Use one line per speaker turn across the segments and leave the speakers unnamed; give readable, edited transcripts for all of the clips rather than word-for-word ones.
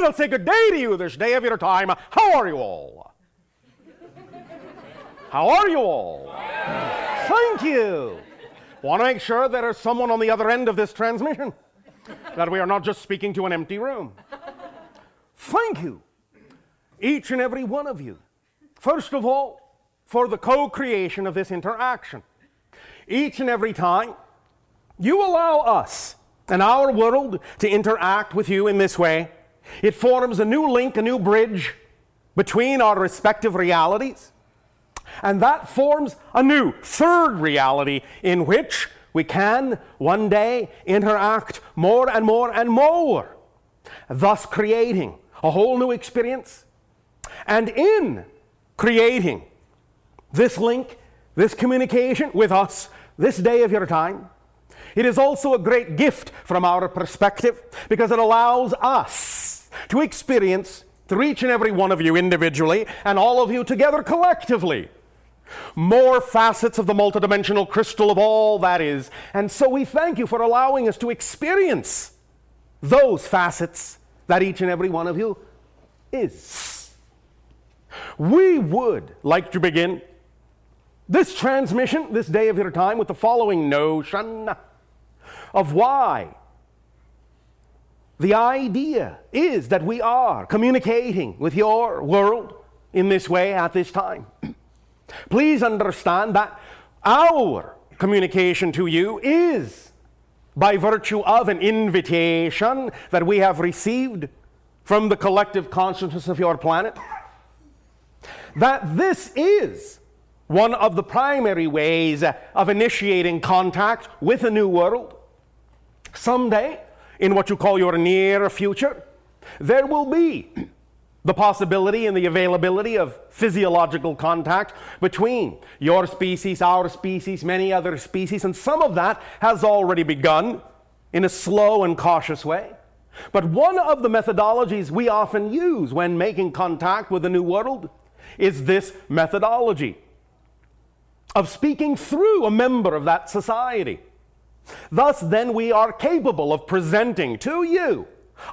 And I'll say good day to you this day of your time. How are you all? How are you all? Thank you. Want to make sure there is someone on the other end of this transmission, that we are not just speaking to an empty room. Thank you, each and every one of you. First of all, for the co-creation of this interaction. Each and every time you allow us and our world to interact with you in this way, it forms a new link, a new bridge between our respective realities. And that forms a new third reality in which we can one day interact more and more and more, thus creating a whole new experience. And in creating this link, this communication with us this day of your time, it is also a great gift from our perspective, because it allows us to experience, through each and every one of you individually and all of you together collectively, more facets of the multidimensional crystal of all that is. And so we thank you for allowing us to experience those facets that each and every one of you is. We would like to begin this transmission, this day of your time, with the following notion of why the idea is that we are communicating with your world in this way at this time. Please understand that our communication to you is by virtue of an invitation that we have received from the collective consciousness of your planet. That this is one of the primary ways of initiating contact with a new world. Someday, in what you call your near future, there will be the possibility and the availability of physiological contact between your species, our species, many other species, and some of that has already begun in a slow and cautious way. But one of the methodologies we often use when making contact with the new world is this methodology of speaking through a member of that society. Thus, then, we are capable of presenting to you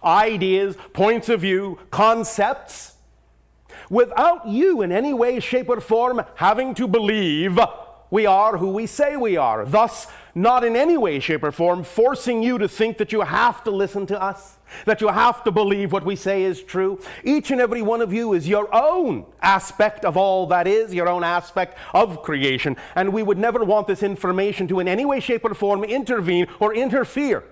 ideas, points of view, concepts, without you in any way, shape, or form having to believe we are who we say we are. Thus, not in any way, shape, or form forcing you to think that you have to listen to us, that you have to believe what we say is true. Each and every one of you is your own aspect of all that is, your own aspect of creation. And we would never want this information to in any way, shape, or form intervene or interfere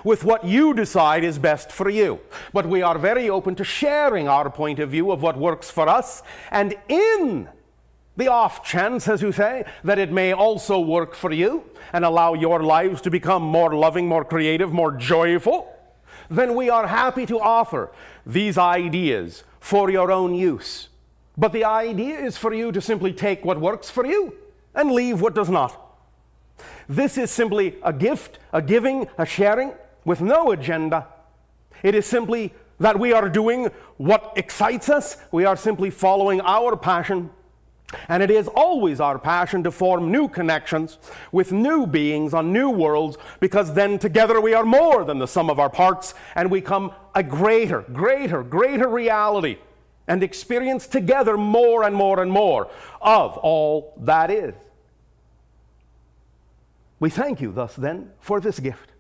with what you decide is best for you. But we are very open to sharing our point of view of what works for us, and in the off chance, as you say, that it may also work for you and allow your lives to become more loving, more creative, more joyful, then we are happy to offer these ideas for your own use. But the idea is for you to simply take what works for you and leave what does not. This is simply a gift, a giving, a sharing with no agenda. It is simply that we are doing what excites us. We are simply following our passion. And it is always our passion to form new connections with new beings on new worlds, because then together we are more than the sum of our parts, and we become a greater reality and experience together more and more and more of all that is. We thank you thus then for this gift.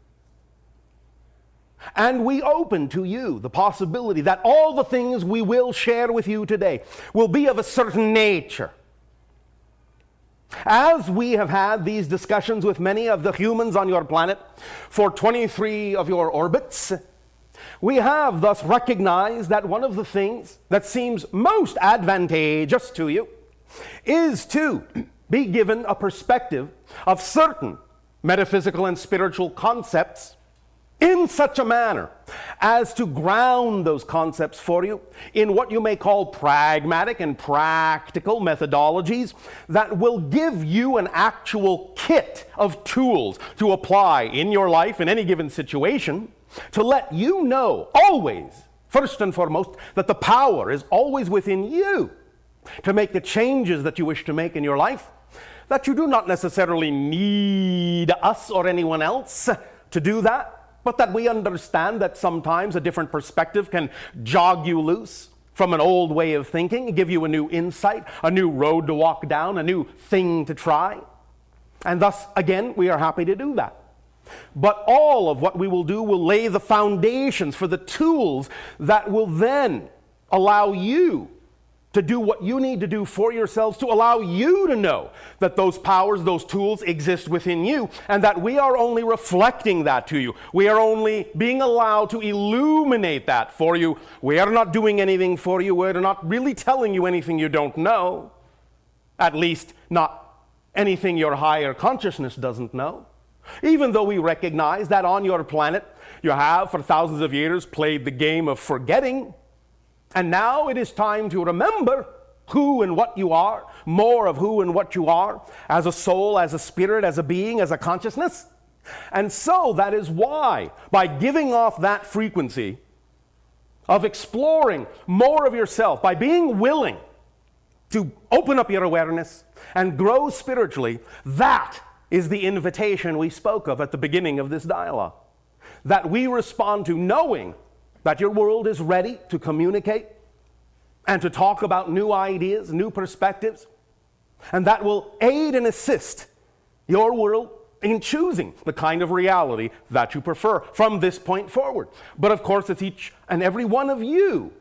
And we open to you the possibility that all the things we will share with you today will be of a certain nature. As we have had these discussions with many of the humans on your planet for 23 of your orbits, we have thus recognized that one of the things that seems most advantageous to you is to be given a perspective of certain metaphysical and spiritual concepts in such a manner as to ground those concepts for you in what you may call pragmatic and practical methodologies that will give you an actual kit of tools to apply in your life in any given situation, to let you know always, first and foremost, that the power is always within you to make the changes that you wish to make in your life, that you do not necessarily need us or anyone else to do that. but that we understand that sometimes a different perspective can jog you loose from an old way of thinking, give you a new insight, a new road to walk down, a new thing to try. And thus, again, we are happy to do that. But all of what we will do will lay the foundations for the tools that will then allow you to do what you need to do for yourselves, to allow you to know that those powers, those tools exist within you, and that we are only reflecting that to you. We are only being allowed to illuminate that for you. We are not doing anything for you. We're not really telling you anything you don't know. At least not anything your higher consciousness doesn't know. Even though we recognize that on your planet, you have for thousands of years played the game of forgetting. And now it is time to remember who and what you are, more of who and what you are, as a soul, as a spirit, as a being, as a consciousness. And so that is why, by giving off that frequency of exploring more of yourself, by being willing to open up your awareness and grow spiritually, that is the invitation we spoke of at the beginning of this dialogue. That we respond to knowing that your world is ready to communicate and to talk about new ideas, new perspectives, and that will aid and assist your world in choosing the kind of reality that you prefer from this point forward. But of course, it's each and every one of you,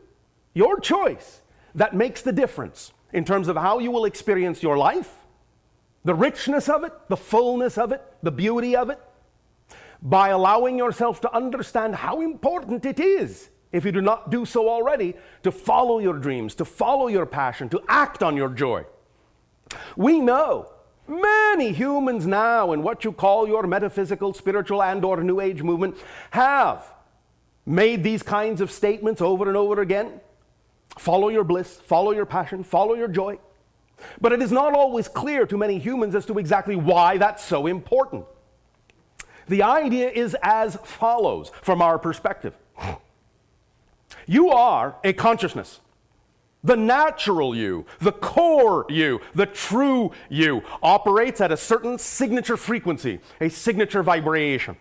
your choice, that makes the difference in terms of how you will experience your life, the richness of it, the fullness of it, the beauty of it, by allowing yourself to understand how important it is, if you do not do so already, to follow your dreams, to follow your passion, to act on your joy. We know many humans now in what you call your metaphysical, spiritual, and or New Age movement have made these kinds of statements over and over again. Follow your bliss, follow your passion, follow your joy. But it is not always clear to many humans as to exactly why that's so important. The idea is as follows from our perspective. You are a consciousness. The natural you, the core you, the true you, operates at a certain signature frequency, a signature vibration.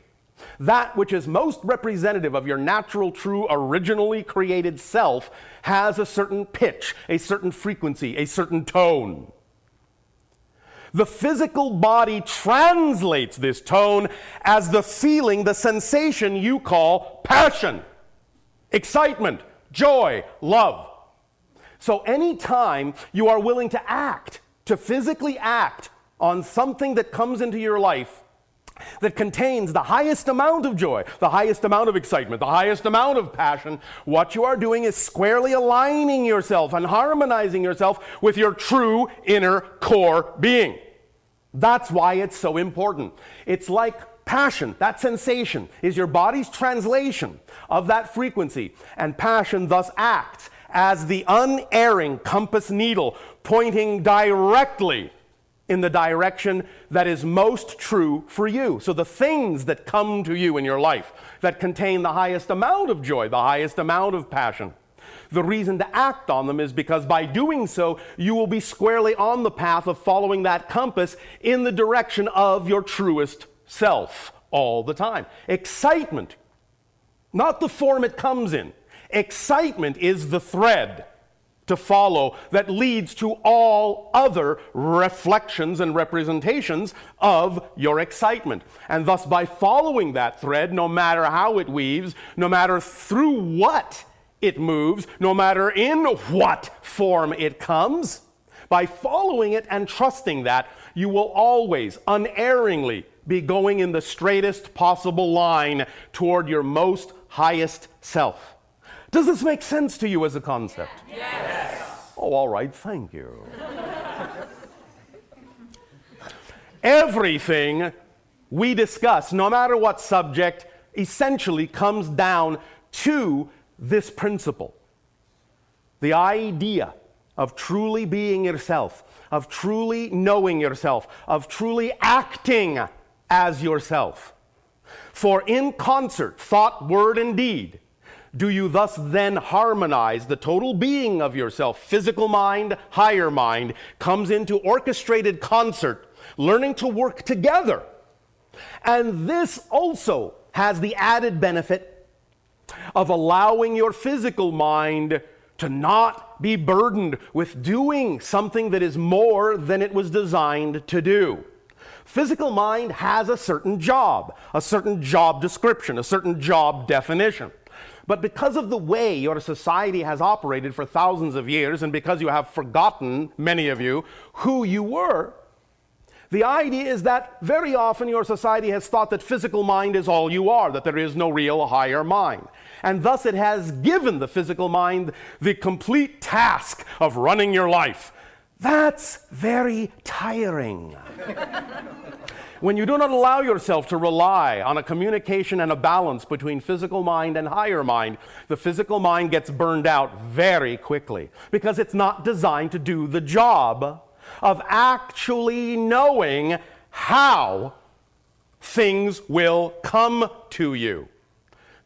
That which is most representative of your natural, true, originally created self has a certain pitch, a certain frequency, a certain tone. The physical body translates this tone as the feeling, the sensation you call passion, excitement, joy, love. So anytime you are willing to act, to physically act on something that comes into your life that contains the highest amount of joy, the highest amount of excitement, the highest amount of passion, what you are doing is squarely aligning yourself and harmonizing yourself with your true inner core being. That's why it's so important. It's like passion, that sensation, is your body's translation of that frequency, and passion thus acts as the unerring compass needle pointing directly in the direction that is most true for you. So the things that come to you in your life that contain the highest amount of joy, the highest amount of passion, the reason to act on them is because by doing so, you will be squarely on the path of following that compass in the direction of your truest self all the time. Excitement, not the form it comes in. Excitement is the thread to follow that leads to all other reflections and representations of your excitement. And thus, by following that thread, no matter how it weaves, no matter through what it moves, no matter in what form it comes, by following it and trusting that, you will always, unerringly, be going in the straightest possible line toward your most highest self. Does this make sense to you as a concept?
Yes.
Oh, all right, thank you. Everything we discuss, no matter what subject, essentially comes down to this principle. The idea of truly being yourself, of truly knowing yourself, of truly acting as yourself. For in concert, thought, word, and deed, do you thus then harmonize the total being of yourself? Physical mind, higher mind, comes into orchestrated concert, learning to work together. And this also has the added benefit of allowing your physical mind to not be burdened with doing something that is more than it was designed to do. Physical mind has a certain job description, a certain job definition. But because of the way your society has operated for thousands of years, and because you have forgotten, many of you, who you were, the idea is that very often your society has thought that physical mind is all you are, that there is no real higher mind. And thus it has given the physical mind the complete task of running your life. That's very tiring. When you do not allow yourself to rely on a communication and a balance between physical mind and higher mind, the physical mind gets burned out very quickly because it's not designed to do the job of actually knowing how things will come to you.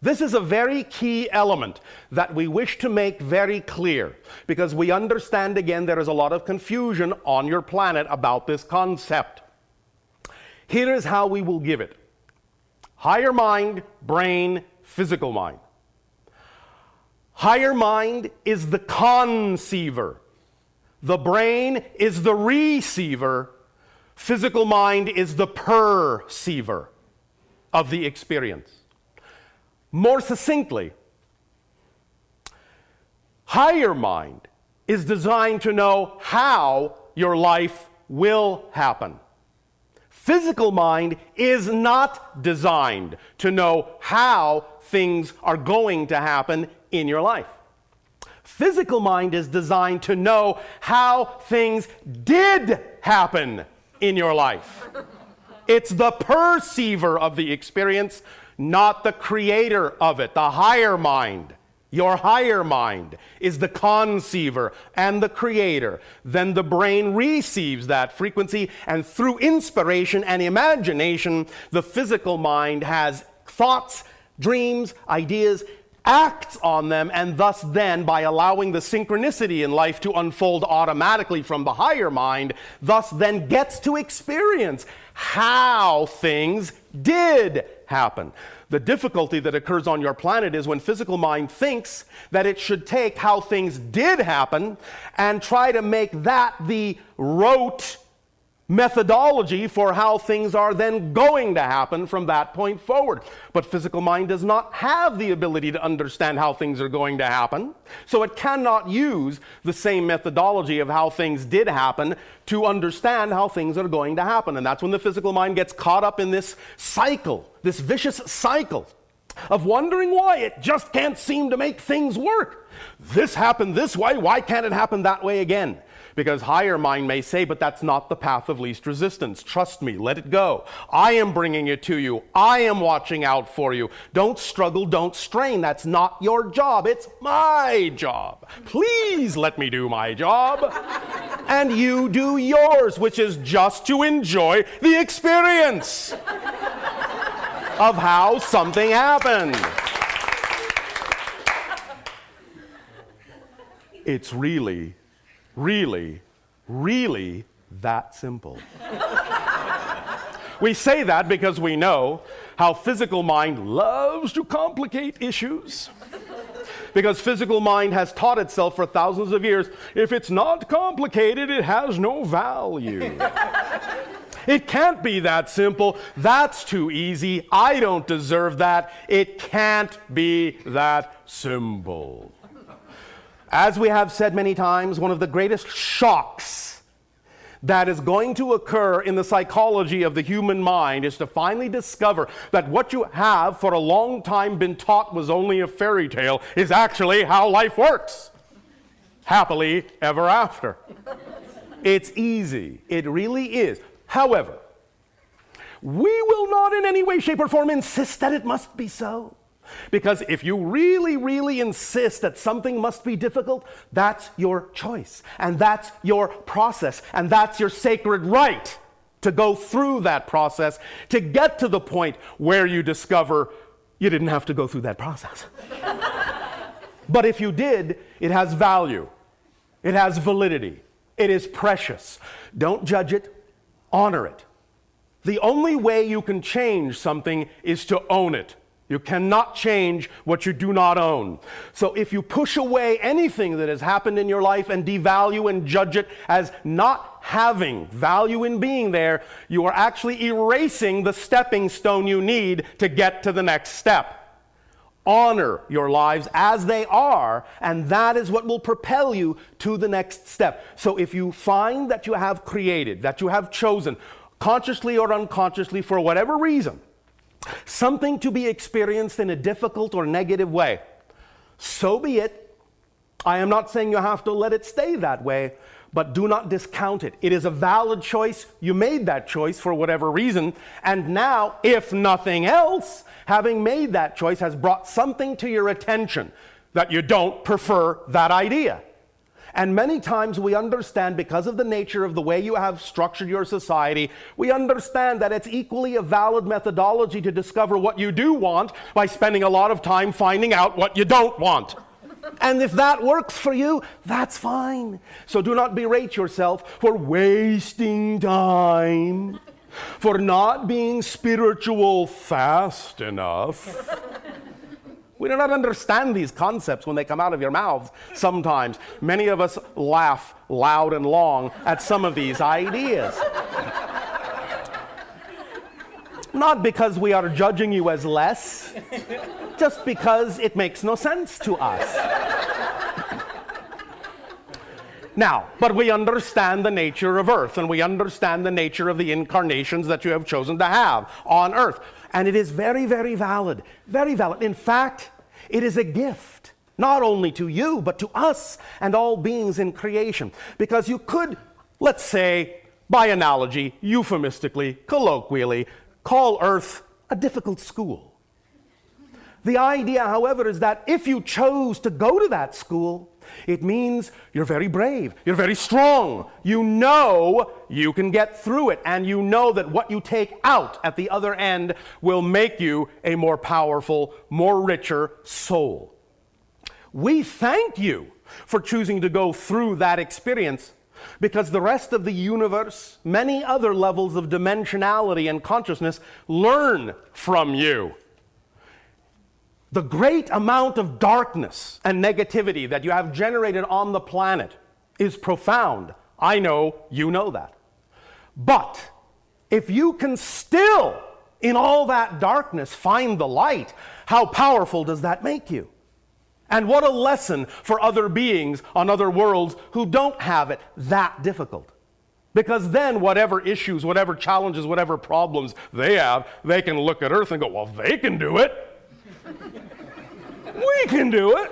This is a very key element that we wish to make very clear because we understand, again, there is a lot of confusion on your planet about this concept. Here is how we will give it. Higher mind, brain, physical mind. Higher mind is the conceiver. The brain is the receiver. Physical mind is the perceiver of the experience. More succinctly, higher mind is designed to know how your life will happen. Physical mind is not designed to know how things are going to happen in your life. Physical mind is designed to know how things did happen in your life. It's the perceiver of the experience, not the creator of it. The higher mind, your higher mind, is the conceiver and the creator. Then the brain receives that frequency, and through inspiration and imagination, the physical mind has thoughts, dreams, ideas, acts on them, and thus then, by allowing the synchronicity in life to unfold automatically from the higher mind, thus then gets to experience how things did happen. The difficulty that occurs on your planet is when physical mind thinks that it should take how things did happen and try to make that the rote methodology for how things are then going to happen from that point forward. But physical mind does not have the ability to understand how things are going to happen, so it cannot use the same methodology of how things did happen to understand how things are going to happen. And that's when the physical mind gets caught up in this cycle, this vicious cycle of wondering why it just can't seem to make things work. This happened this way, why can't it happen that way again? Because higher mind may say, but that's not the path of least resistance. Trust me, let it go. I am bringing it to you. I am watching out for you. Don't struggle, don't strain. That's not your job. It's my job. Please let me do my job. And you do yours, which is just to enjoy the experience of how something happened. It's really that simple. We say that because we know how physical mind loves to complicate issues. Because physical mind has taught itself for thousands of years, if it's not complicated, it has no value. It can't be that simple. That's too easy. I don't deserve that. It can't be that simple. As we have said many times, one of the greatest shocks that is going to occur in the psychology of the human mind is to finally discover that what you have for a long time been taught was only a fairy tale is actually how life works. Happily ever after. It's easy. It really is. However, we will not in any way, shape, or form insist that it must be so. Because if you really insist that something must be difficult, that's your choice, and that's your process, and that's your sacred right to go through that process to get to the point where you discover you didn't have to go through that process. But if you did, it has value. It has validity. It is precious. Don't judge it. Honor it. The only way you can change something is to own it. You cannot change what you do not own. So if you push away anything that has happened in your life and devalue and judge it as not having value in being there, you are actually erasing the stepping stone you need to get to the next step. Honor your lives as they are, and that is what will propel you to the next step. So if you find that you have created, that you have chosen, consciously or unconsciously, for whatever reason, something to be experienced in a difficult or negative way, so be it. I am not saying you have to let it stay that way, but do not discount it. It is a valid choice. You made that choice for whatever reason, and now, if nothing else, having made that choice has brought something to your attention that you don't prefer that idea. And many times we understand, because of the nature of the way you have structured your society, we understand that it's equally a valid methodology to discover what you do want by spending a lot of time finding out what you don't want. And if that works for you, that's fine. So do not berate yourself for wasting time, for not being spiritual fast enough. We do not understand these concepts when they come out of your mouths sometimes. Many of us laugh loud and long at some of these ideas. Not because we are judging you as less, just because it makes no sense to us. Now, but we understand the nature of Earth, and we understand the nature of the incarnations that you have chosen to have on Earth. And it is very, very valid. Very valid. In fact, it is a gift, not only to you, but to us and all beings in creation. Because you could, let's say, by analogy, euphemistically, colloquially, call Earth a difficult school. The idea, however, is that if you chose to go to that school, it means you're very brave, you're very strong. You know you can get through it, and you know that what you take out at the other end will make you a more powerful, more richer soul. We thank you for choosing to go through that experience, because the rest of the universe, many other levels of dimensionality and consciousness, learn from you. The great amount of darkness and negativity that you have generated on the planet is profound. I know you know that. But if you can still, in all that darkness, find the light, how powerful does that make you? And what a lesson for other beings on other worlds who don't have it that difficult. Because then whatever issues, whatever challenges, whatever problems they have, they can look at Earth and go, well, they can do it. We can do it.